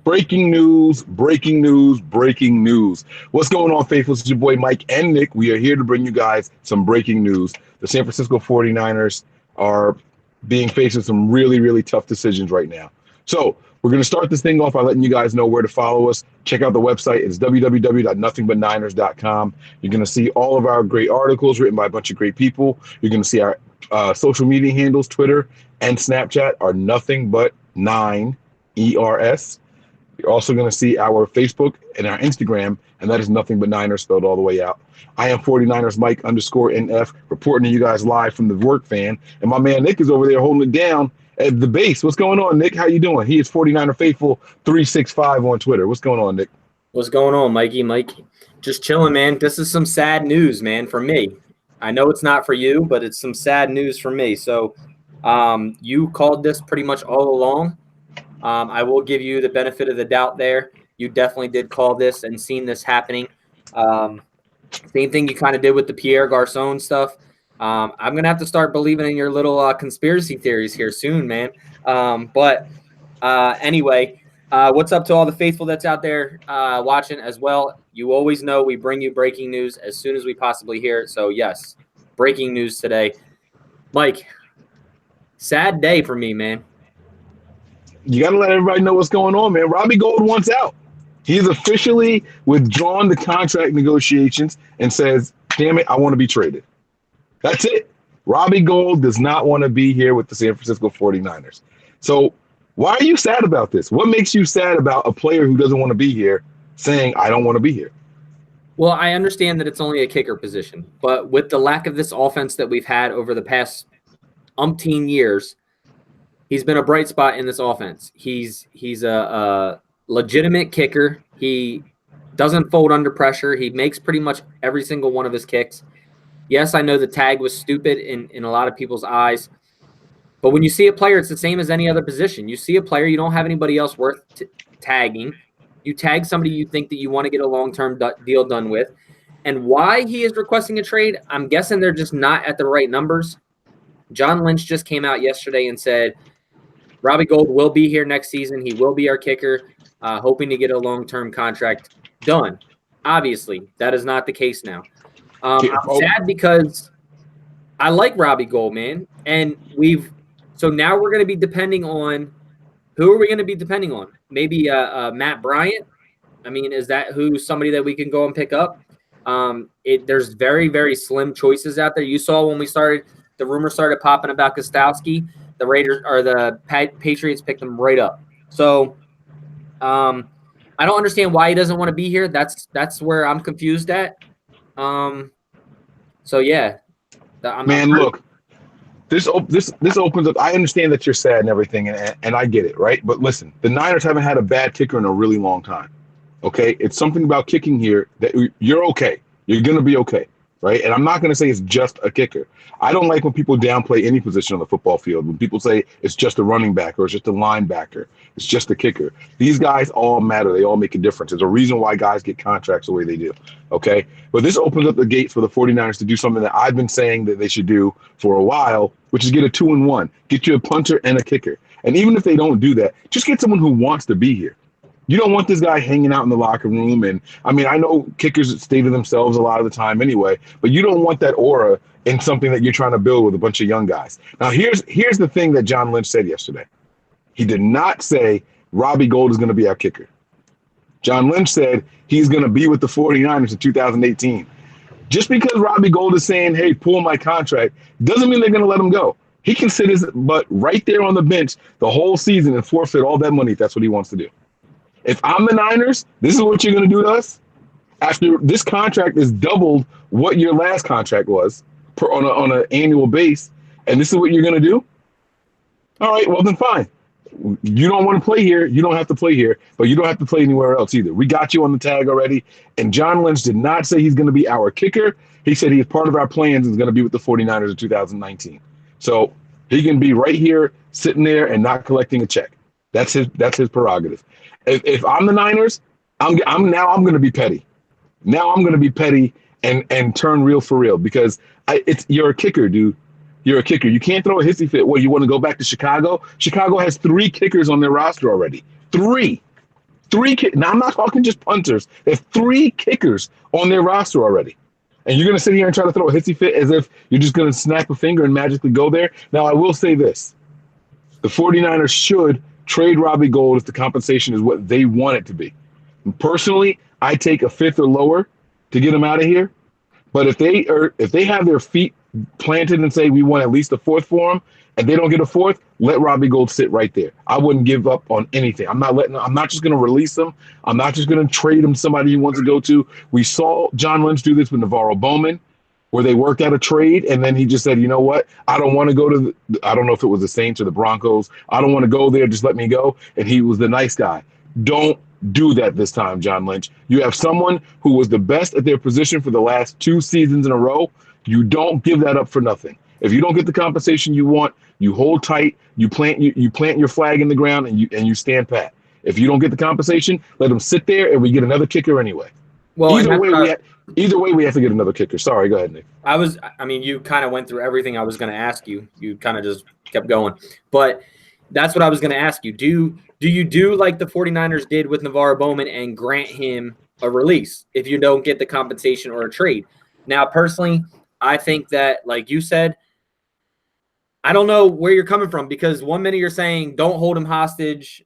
Breaking news, breaking news, breaking news. What's going on, faithful? It's your boy Mike and Nick. We are here to bring you guys some breaking news. The San Francisco 49ers are being faced with some really, really tough decisions right now. So we're going to start this thing off by letting you guys know where to follow us. Check out the website. It's www.nothingbutniners.com. You're going to see all of our great articles written by a bunch of great people. You're going to see our social media handles, Twitter and Snapchat are nothing but 9ERS. You're also going to see our Facebook and our Instagram, and that is nothing but Niners spelled all the way out. I am 49ers Mike _NF reporting to you guys live from the work fan, and my man Nick is over there holding it down at the base. What's going on, Nick? How you doing? He is 49er Faithful 365 on Twitter. What's going on, Nick? What's going on, Mikey? Just chilling, man. This is some sad news, man, for me. I know it's not for you, but it's some sad news for me. So you called this pretty much all along. I will give you the benefit of the doubt there. You definitely did call this and seen this happening. Same thing you kind of did with the Pierre Garçon stuff. I'm going to have to start believing in your little conspiracy theories here soon, man. Anyway, what's up to all the faithful that's out there watching as well? You always know we bring you breaking news as soon as we possibly hear it. So, yes, breaking news today. Mike, sad day for me, man. You got to let everybody know what's going on, man. Robbie Gould wants out. He's officially withdrawn the contract negotiations and says, damn it, I want to be traded. That's it. Robbie Gould does not want to be here with the San Francisco 49ers. So why are you sad about this? What makes you sad about a player who doesn't want to be here saying, I don't want to be here? Well, I understand that it's only a kicker position, but with the lack of this offense that we've had over the past umpteen years, he's been a bright spot in this offense. He's a legitimate kicker. He doesn't fold under pressure. He makes pretty much every single one of his kicks. Yes, I know the tag was stupid in a lot of people's eyes, but when you see a player, it's the same as any other position. You see a player, you don't have anybody else worth tagging. You tag somebody you think that you want to get a long-term deal done with. And why he is requesting a trade, I'm guessing they're just not at the right numbers. John Lynch just came out yesterday and said, Robbie Gould will be here next season. He will be our kicker, hoping to get a long-term contract done. Obviously, that is not the case now. I'm sad because I like Robbie Gould, man. And so now we're going to be depending on – who are we going to be depending on? Maybe Matt Bryant? I mean, is that somebody that we can go and pick up? There's very, very slim choices out there. You saw when the rumors started popping about Gostowski, the Raiders or the Patriots picked him right up. So I don't understand why he doesn't want to be here. That's where I'm confused at. So yeah, look, this opens up. I understand that you're sad and everything, and I get it, right? But listen, the Niners haven't had a bad kicker in a really long time. Okay, it's something about kicking here that you're okay. You're gonna be okay. Right. And I'm not going to say it's just a kicker. I don't like when people downplay any position on the football field. When people say it's just a running back or it's just a linebacker, it's just a kicker. These guys all matter. They all make a difference. There's a reason why guys get contracts the way they do. OK, but this opens up the gates for the 49ers to do something that I've been saying that they should do for a while, which is get a 2-in-1, get you a punter and a kicker. And even if they don't do that, just get someone who wants to be here. You don't want this guy hanging out in the locker room. And I mean, I know kickers stay to themselves a lot of the time anyway, but you don't want that aura in something that you're trying to build with a bunch of young guys. Now, here's the thing that John Lynch said yesterday. He did not say Robbie Gould is going to be our kicker. John Lynch said he's going to be with the 49ers in 2018. Just because Robbie Gould is saying, hey, pull my contract, doesn't mean they're going to let him go. He can sit his butt right there on the bench the whole season and forfeit all that money if that's what he wants to do. If I'm the Niners, this is what you're going to do to us? After this contract is doubled what your last contract was on an annual base, and this is what you're going to do? All right, well, then fine. You don't want to play here. You don't have to play here, but you don't have to play anywhere else either. We got you on the tag already, and John Lynch did not say he's going to be our kicker. He said he's part of our plans and is going to be with the 49ers in 2019. So he can be right here sitting there and not collecting a check. That's his prerogative. If I'm the Niners, I'm going to be petty. Now I'm going to be petty and turn real for real because you're a kicker, dude. You're a kicker. You can't throw a hissy fit. What, you want to go back to Chicago? Chicago has 3 kickers on their roster already. 3. Now, I'm not talking just punters. They have 3 kickers on their roster already. And you're going to sit here and try to throw a hissy fit as if you're just going to snap a finger and magically go there. Now, I will say this. The 49ers should trade Robbie Gould if the compensation is what they want it to be. And personally, I take a 5th or lower to get him out of here. But if they have their feet planted and say we want at least a 4th for him, and they don't get a 4th, let Robbie Gould sit right there. I wouldn't give up on anything. I'm not just going to release him. I'm not just going to trade him to somebody he wants to go to. We saw John Lynch do this with Navarro Bowman, where they worked out a trade, and then he just said, you know what? I don't want to go to I don't know if it was the Saints or the Broncos. I don't want to go there. Just let me go. And he was the nice guy. Don't do that this time, John Lynch. You have someone who was the best at their position for the last 2 seasons in a row. You don't give that up for nothing. If you don't get the compensation you want, you hold tight, you plant your flag in the ground, and you stand pat. If you don't get the compensation, let them sit there, and we get another kicker anyway. Well, either way, we have to get another kicker. Sorry, go ahead, Nick. You kind of went through everything I was going to ask you. You kind of just kept going. But that's what I was going to ask you. Do you do like the 49ers did with Navarro Bowman and grant him a release if you don't get the compensation or a trade? Now, personally, I think that, like you said, I don't know where you're coming from, because one minute you're saying don't hold him hostage,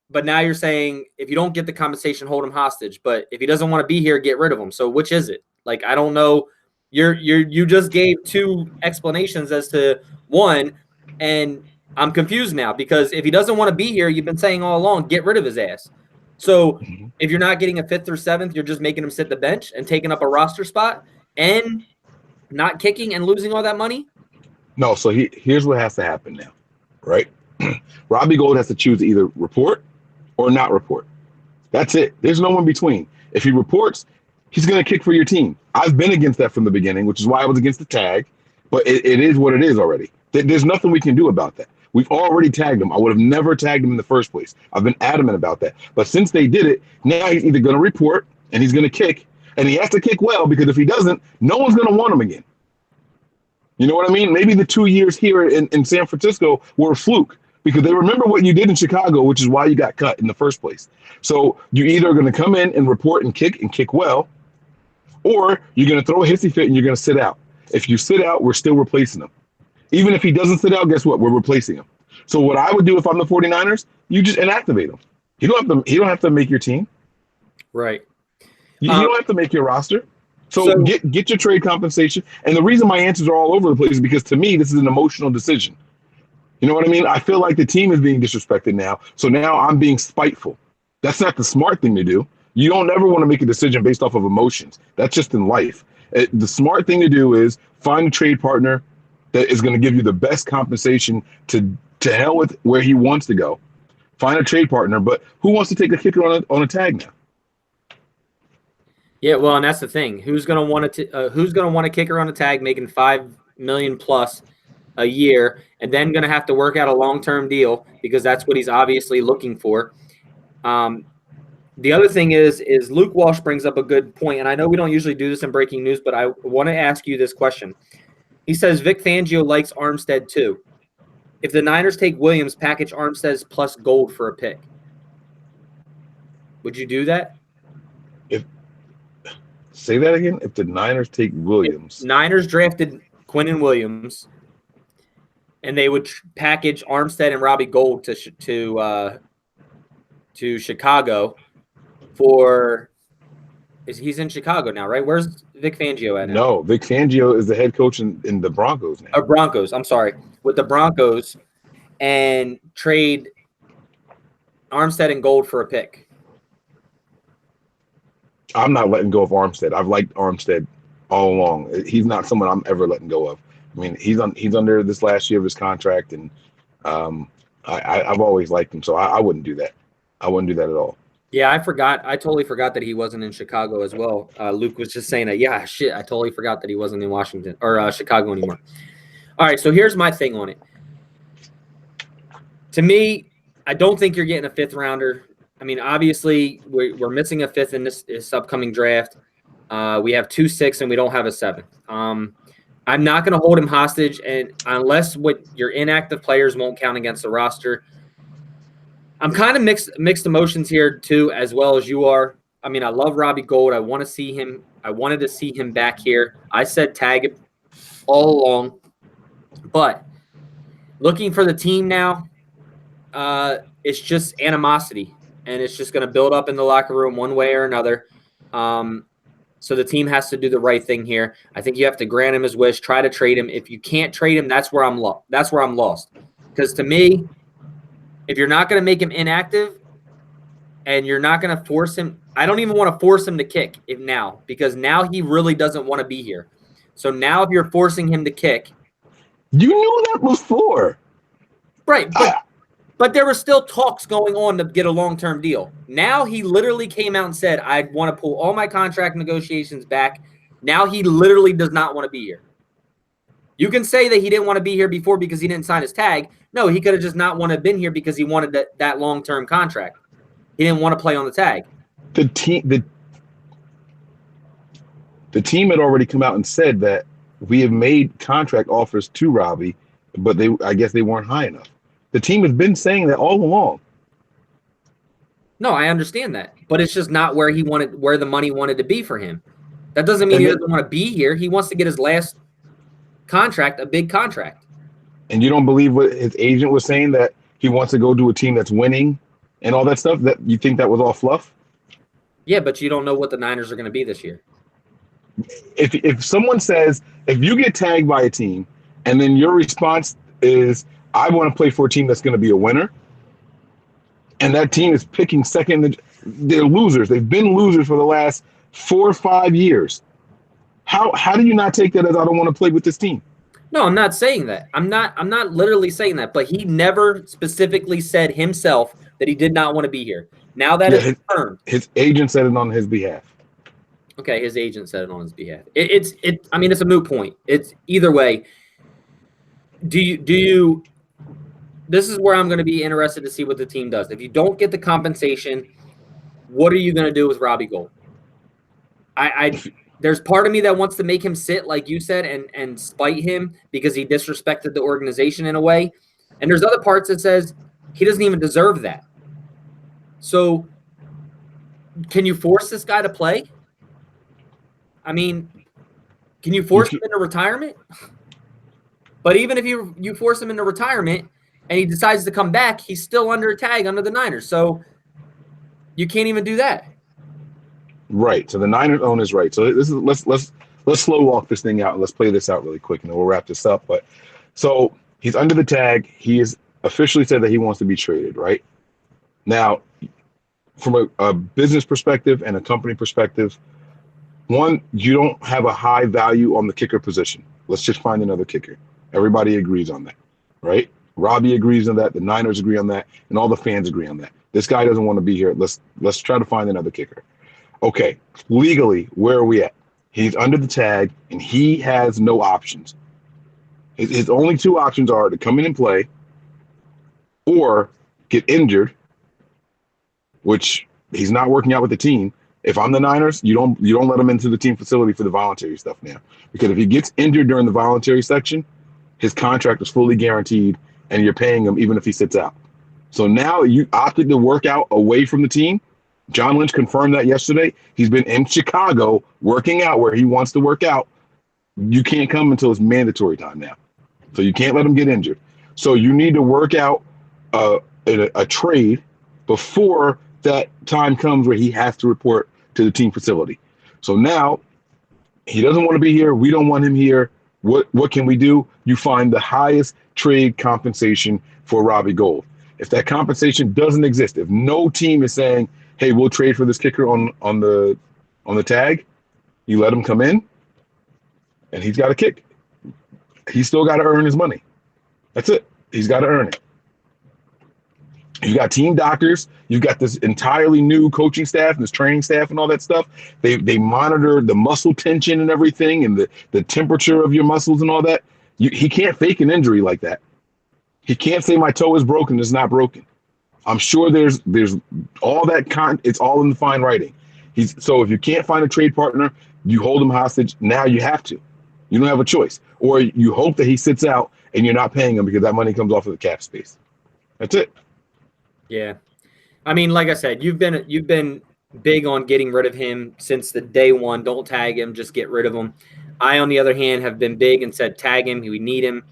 but now you're saying if you don't get the compensation, hold him hostage. But if he doesn't want to be here, get rid of him. So which is it? Like, I don't know. You just gave 2 explanations as to one, and I'm confused now, because if he doesn't want to be here, you've been saying all along, get rid of his ass. So if you're not getting a 5th or 7th, you're just making him sit the bench and taking up a roster spot and not kicking and losing all that money? No, so here's what has to happen now, right? Robbie Gould has to choose to either report or not report. That's it. There's no in between. If he reports, he's going to kick for your team. I've been against that from the beginning, which is why I was against the tag, but it is what it is already. There's nothing we can do about that. We've already tagged him. I would have never tagged him in the first place. I've been adamant about that. But since they did it, now he's either going to report and he's going to kick, and he has to kick well, because if he doesn't, no one's going to want him again. You know what I mean? Maybe the 2 years here in San Francisco were a fluke, because they remember what you did in Chicago, which is why you got cut in the first place. So you either are going to come in and report and kick well, or you're going to throw a hissy fit and you're going to sit out. If you sit out, we're still replacing him. Even if he doesn't sit out, guess what? We're replacing him. So what I would do if I'm the 49ers, you just inactivate him. You don't have to make your team. Right. You don't have to make your roster. So get your trade compensation. And the reason my answers are all over the place is because, to me, this is an emotional decision. You know what I mean? I feel like the team is being disrespected now. So now I'm being spiteful. That's not the smart thing to do. You don't ever want to make a decision based off of emotions. That's just in life. The smart thing to do is find a trade partner that is going to give you the best compensation to hell with where he wants to go. Find a trade partner, but who wants to take a kicker on a tag now? Yeah, well, and that's the thing. Who's going to want a kicker on a tag making $5 million plus a year, and then going to have to work out a long-term deal, because that's what he's obviously looking for. The other thing is Luke Walsh brings up a good point, and I know we don't usually do this in breaking news, but I want to ask you this question. He says Vic Fangio likes Armstead too. If the Niners take Williams, package Armstead plus Gould for a pick, would you do that? Say that again. If the Niners take Williams, Niners drafted Quinnen Williams, and they would package Armstead and Robbie Gould to Chicago for. He's in Chicago now, right? Where's Vic Fangio at now? No, Vic Fangio is the head coach in the Broncos now. Broncos. I'm sorry, with the Broncos, and trade Armstead and Gould for a pick. I'm not letting go of Armstead. I've liked Armstead all along. He's not someone I'm ever letting go of. I mean, he's under this last year of his contract, and I've always liked him, so I wouldn't do that. I wouldn't do that at all. Yeah, I forgot. I totally forgot that he wasn't in Chicago as well. Luke was just saying that. Yeah, shit, I totally forgot that he wasn't in Washington or Chicago anymore. All right, so here's my thing on it. To me, I don't think you're getting a 5th rounder. I mean, obviously, we're missing a 5th in this upcoming draft. We have 2 6th, and we don't have a 7th. I'm not going to hold him hostage, and unless your inactive players won't count against the roster, I'm kind of mixed emotions here too, as well as you are. I mean, I love Robbie Gould. I want to see him. I wanted to see him back here. I said tag it all along, but looking for the team now, it's just animosity, and it's just going to build up in the locker room one way or another. So the team has to do the right thing here. I think you have to grant him his wish. Try to trade him. If you can't trade him, that's where I'm lost. Because to me, if you're not going to make him inactive and you're not going to force him, I don't even want to force him to kick because now he really doesn't want to be here. So now if you're forcing him to kick. You knew that before. Right. But there were still talks going on to get a long-term deal. Now he literally came out and said, I want to pull all my contract negotiations back. Now he literally does not want to be here. You can say that he didn't want to be here before because he didn't sign his tag. No, he could have just not wanted to have been here because he wanted that long-term contract. He didn't want to play on the tag. The team had already come out and said that we have made contract offers to Robbie, but I guess they weren't high enough. The team has been saying that all along. No, I understand that, but it's just not where the money wanted to be for him. That doesn't mean he doesn't want to be here. He wants to get his last contract, a big contract. And you don't believe what his agent was saying, that he wants to go to a team that's winning and all that stuff? That you think that was all fluff? Yeah, but you don't know what the Niners are going to be this year. If someone says, if you get tagged by a team and then your response is, I want to play for a team that's going to be a winner, and that team is picking second, they're losers. They've been losers for the last 4 or 5 years. How do you not take that as, I don't want to play with this team? No, I'm not saying that. I'm not literally saying that, but he never specifically said himself that he did not want to be here. Now that is confirmed. His agent said it on his behalf. Okay, his agent said it on his behalf. I mean, it's a moot point. It's either way. Do you this is where I'm going to be interested to see what the team does. If you don't get the compensation, what are you going to do with Robbie Gould? There's part of me that wants to make him sit, like you said, and spite him because he disrespected the organization in a way. And there's other parts that says he doesn't even deserve that. So can you force this guy to play? I mean, can you force him into retirement? But even if you force him into retirement and he decides to come back, he's still under a tag under the Niners. So you can't even do that. Right. So the Niners own his right. So this is let's slow walk this thing out and let's play this out really quick, and then we'll wrap this up. But so he's under the tag. He has officially said that he wants to be traded, right? Now, from a business perspective and a company perspective, one, you don't have a high value on the kicker position. Let's just find another kicker. Everybody agrees on that, right? Robbie agrees on that. The Niners agree on that, and all the fans agree on that. This guy doesn't want to be here. Let's try to find another kicker. Okay, legally, where are we at? He's under the tag, and he has no options. His only 2 options are to come in and play or get injured, which he's not working out with the team. If I'm the Niners, you don't let him into the team facility for the voluntary stuff now. Because if he gets injured during the voluntary section, his contract is fully guaranteed, and you're paying him even if he sits out. So now you opted to work out away from the team. John Lynch confirmed that yesterday. He's been in Chicago working out where he wants to work out. You can't come until it's mandatory time now. So you can't let him get injured. So you need to work out a trade before that time comes where he has to report to the team facility. So now he doesn't want to be here. We don't want him here. What can we do? You find the highest trade compensation for Robbie Gould. If that compensation doesn't exist, if no team is saying, hey, we'll trade for this kicker on the tag, you let him come in, and he's got to kick. He's still got to earn his money. That's it. He's got to earn it. You've got team doctors. You've got this entirely new coaching staff and this training staff and all that stuff. They monitor the muscle tension and everything and the temperature of your muscles and all that. He can't fake an injury like that. He can't say my toe is broken. It's not broken. I'm sure there's all that it's all in the fine writing. So if you can't find a trade partner, you hold him hostage. Now you have to. You don't have a choice. Or you hope that he sits out and you're not paying him because that money comes off of the cap space. That's it. Yeah. I mean, like I said, you've been big on getting rid of him since the day one. Don't tag him, just get rid of him. I, on the other hand, have been big and said tag him. We need him.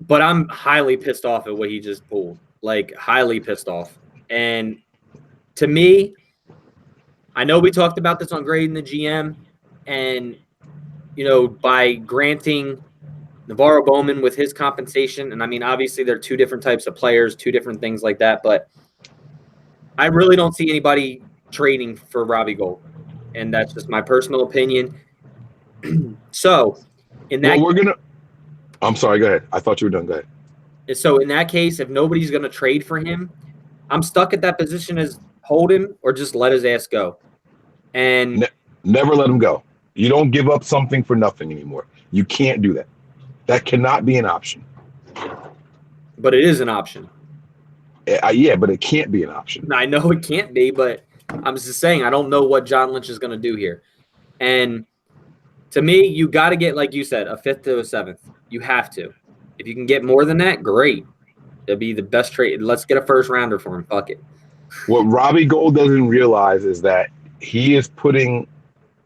But I'm highly pissed off at what he just pulled. Like, highly pissed off. And to me, I know we talked about this on grading the GM, and by granting Navarro Bowman with his compensation, and I mean, obviously they're two different types of players, two different things like that, but I really don't see anybody trading for Robbie Gould, and that's just my personal opinion. So, I'm sorry. Go ahead. I thought you were done. Go ahead. So in that case, if nobody's going to trade for him, I'm stuck at that position as hold him or just let his ass go. And never let him go. You don't give up something for nothing anymore. You can't do that. That cannot be an option. But it is an option. Yeah, but it can't be an option. I know it can't be, but I'm just saying I don't know what John Lynch is going to do here. And to me, you got to get, like you said, a 5th to a 7th. You have to. If you can get more than that, great. It'll be the best trade. Let's get a first rounder for him. Fuck it. What Robbie Gould doesn't realize is that he is putting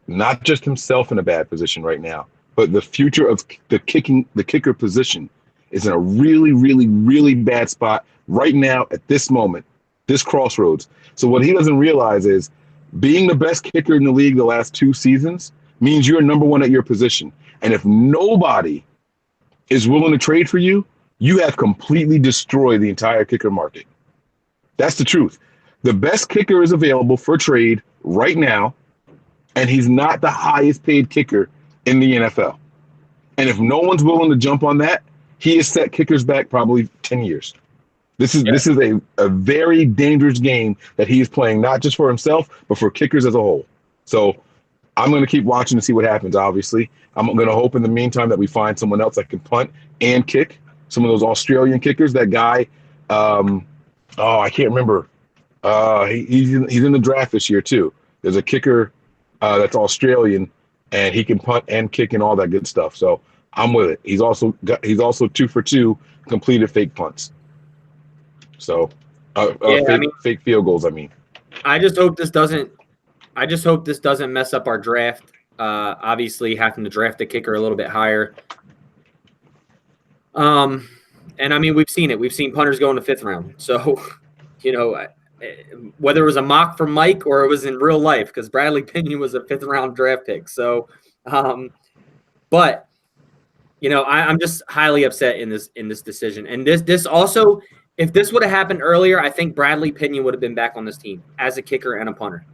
not just himself in a bad position right now, but the future of the kicker position is in a really, really, really bad spot right now at this moment, this crossroads. So what he doesn't realize is being the best kicker in the league the last 2 seasons means you're number 1 at your position. And if nobody is willing to trade for you, you have completely destroyed the entire kicker market. That's the truth. The best kicker is available for trade right now, and he's not the highest paid kicker in the NFL. And if no one's willing to jump on that, he has set kickers back probably 10 years. This is a very dangerous game that he is playing, not just for himself, but for kickers as a whole. So I'm going to keep watching to see what happens, obviously. I'm going to hope in the meantime that we find someone else that can punt and kick. Some of those Australian kickers, that guy, I can't remember. He's in the draft this year, too. There's a kicker that's Australian, and he can punt and kick and all that good stuff. So I'm with it. He's also 2 for 2 completed fake punts. So fake field goals. I mean, I just hope this doesn't mess up our draft. Obviously, having to draft the kicker a little bit higher. And I mean, we've seen it. We've seen punters go in the 5th round. So, whether it was a mock from Mike or it was in real life, because Bradley Pinion was a 5th round draft pick. So, but I'm just highly upset in this decision. And this also, if this would have happened earlier, I think Bradley Pinion would have been back on this team as a kicker and a punter.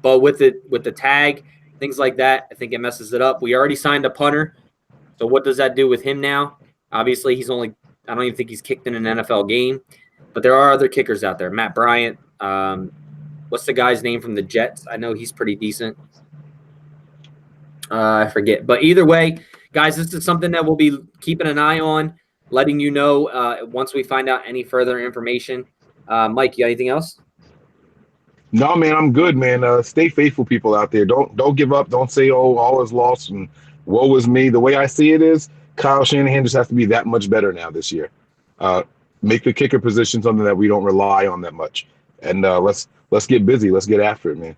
But with the tag, things like that, I think it messes it up. We already signed a punter. So what does that do with him now? Obviously, I don't even think he's kicked in an NFL game. But there are other kickers out there. Matt Bryant. What's the guy's name from the Jets? I know he's pretty decent. I forget. But either way, guys, this is something that we'll be keeping an eye on, letting you know once we find out any further information. Mike, you got anything else? No, man, I'm good, man. Stay faithful, people out there. Don't give up. Don't say, oh, all is lost and woe is me. The way I see it is Kyle Shanahan just has to be that much better now this year. Make the kicker position something that we don't rely on that much. And let's get busy. Let's get after it, man.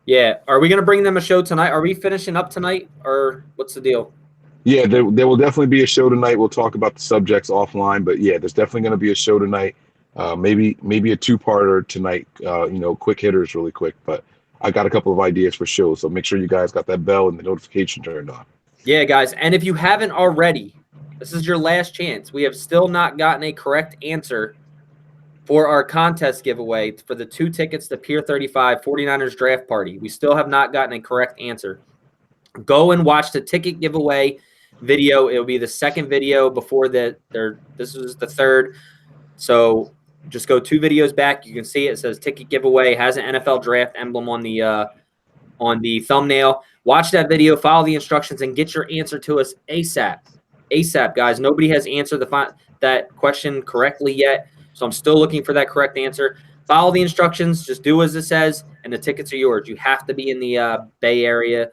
Yeah. Are we going to bring them a show tonight? Are we finishing up tonight, or what's the deal? Yeah, there will definitely be a show tonight. We'll talk about the subjects offline. But, yeah, there's definitely going to be a show tonight. Maybe a 2-parter tonight, quick hitters really quick. But I got a couple of ideas for shows. So make sure you guys got that bell and the notification turned on. Yeah, guys. And if you haven't already, this is your last chance. We have still not gotten a correct answer for our contest giveaway for the 2 tickets to Pier 35 49ers draft party. We still have not gotten a correct answer. Go and watch the ticket giveaway video. It'll be the second video before this is the third. So just go 2 videos back. You can see it says ticket giveaway. It has an NFL draft emblem on the thumbnail. Watch that video, follow the instructions, and get your answer to us ASAP. ASAP, guys. Nobody has answered that question correctly yet, so I'm still looking for that correct answer. Follow the instructions. Just do as it says, and the tickets are yours. You have to be in the Bay Area,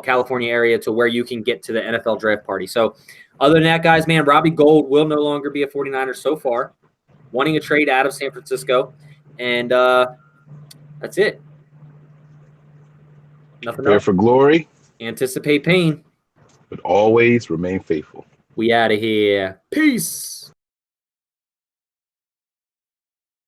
California area, to where you can get to the NFL draft party. So other than that, guys, man, Robbie Gould will no longer be a 49er so far. wanting a trade out of San Francisco, and that's it. Nothing Prepare else. for glory, Anticipate pain. but always remain faithful. We out of here. Peace.